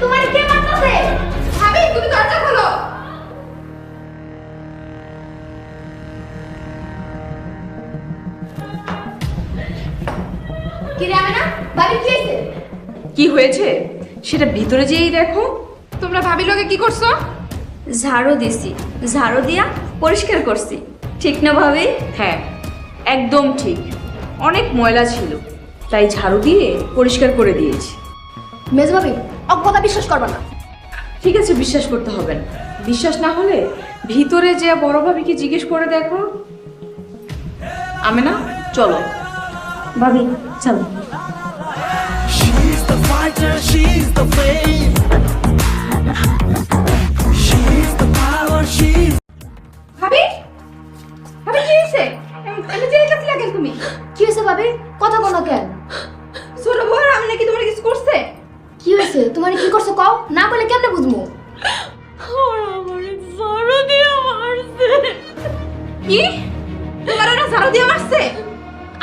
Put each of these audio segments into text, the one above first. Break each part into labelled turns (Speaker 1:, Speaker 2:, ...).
Speaker 1: তোমার কে মারতেছে? ভাবি তুমি দরজা খোলো। কি রে আমেনা, ভাবি কি হইছে?
Speaker 2: কি হয়েছে সেটা ভিতরে যেয়েই দেখো। তোমরা ভাবি লোকে কি করছো?
Speaker 3: ঝাড়ু দিছি, ঝাড়ু দিয়া পরিষ্কার করছি। ঠিক না ভাবি?
Speaker 2: হ্যাঁ, একদম ঠিক। অনেক ময়লা ছিল, তাই ঝাড়ু দিয়ে পরিষ্কার করে দিয়েছি।
Speaker 1: মেজ ভাবি অজ্ঞতা বিশ্বাস করবা না।
Speaker 2: ঠিক আছে, বিশ্বাস করতে হবে না। বিশ্বাস না হলে ভিতরে যে বড় ভাবিকে জিজ্ঞেস করে দেখো। আমেনা, চলো।
Speaker 3: ভাবি চলো।
Speaker 4: She's the fighter, she's the flame. She's the power, she's
Speaker 2: ভাবি, ভাবি কি হয়েছে? আমি যে কাছে লাগেন তুমি।
Speaker 1: কি হয়েছে ভাবি? কথা বলো কেন?
Speaker 2: ছোট বউর আমি নাকি তোমার কিছু করছে?
Speaker 1: কি হয়েছে? তোমার কি করছো কও, না বলে কেমনে বুঝবো?
Speaker 2: কি? তোমার ওরা ঝাড়ু দিয়ে মারছে?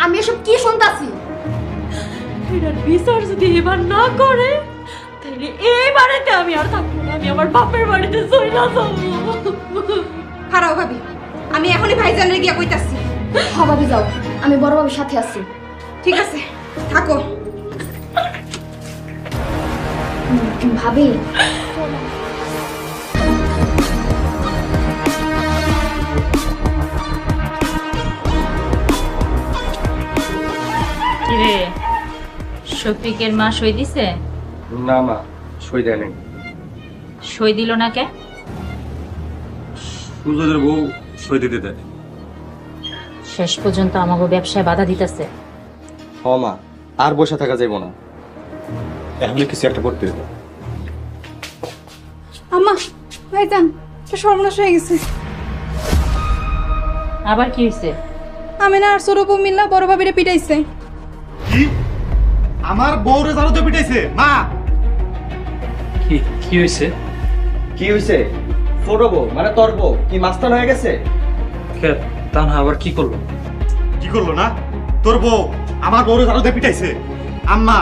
Speaker 1: আমি এসব কি শুনতাছি?
Speaker 5: এটার বিচার যদি এবার না করে তাহলে এই বাড়িতে আমি আর থাকবো না, আমি আমার বাপের বাড়িতে চলে যাবো।
Speaker 2: খারাপ ভাবি, আমি এখনই ভাইজানের গিয়া কইতাছি।
Speaker 1: হ্যাঁ ভাবি যাও, আমি বড় ভাবির সাথে আছি।
Speaker 2: ঠিক আছে, থাকো।
Speaker 1: ভাবি
Speaker 5: কিরে, শফিকের মা সই দিছে?
Speaker 6: না মা, সই দেয় নাই।
Speaker 5: সই দিল না কে?
Speaker 6: সুজনের বউ সই দিতে দেয়।
Speaker 5: শেষ পর্যন্ত আমাকে ব্যবসায় বাধা দিতেছে।
Speaker 6: হ মা, আর বসে থাকা যাইব না, এখন কিছু একটা করতে হবে।
Speaker 2: আম্মা, ভাইজান, সর্বনাশ হয়ে গেছে।
Speaker 5: আবার কি হয়েছে?
Speaker 2: আমেনা আর ছোট বউ মিল্লা বড় ভাবিরে পিটাইছে।
Speaker 7: কি? আমার বউরে জানোতে পিটাইছে মা?
Speaker 6: কি হয়েছে? কি হয়েছে? ছোট বউ মানে তোর বউ কি মাস্তান হয়ে গেছে? তা না, আবার কি করলো?
Speaker 7: কি করলো না? তোর বউ আমার বউরে জানোতে পিটাইছে। আম্মা,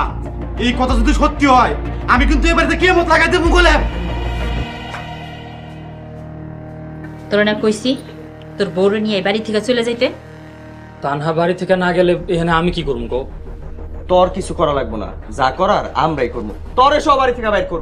Speaker 7: এই কথা যদি সত্যি হয় আমি কিন্তু এবারে কিয়ামত লাগাই দেব বলে।
Speaker 5: তোরা না কইছি তোর বউরে নিয়ে এই বাড়ি থেকে চলে যাইতে?
Speaker 8: তানহা বাড়ি থেকে না গেলে এখানে আমি কি করবো গো?
Speaker 6: তোর কিছু করা লাগবে না, যা করার আমরাই করবো। তোরে সব বাড়ি থেকে বাইর করবো।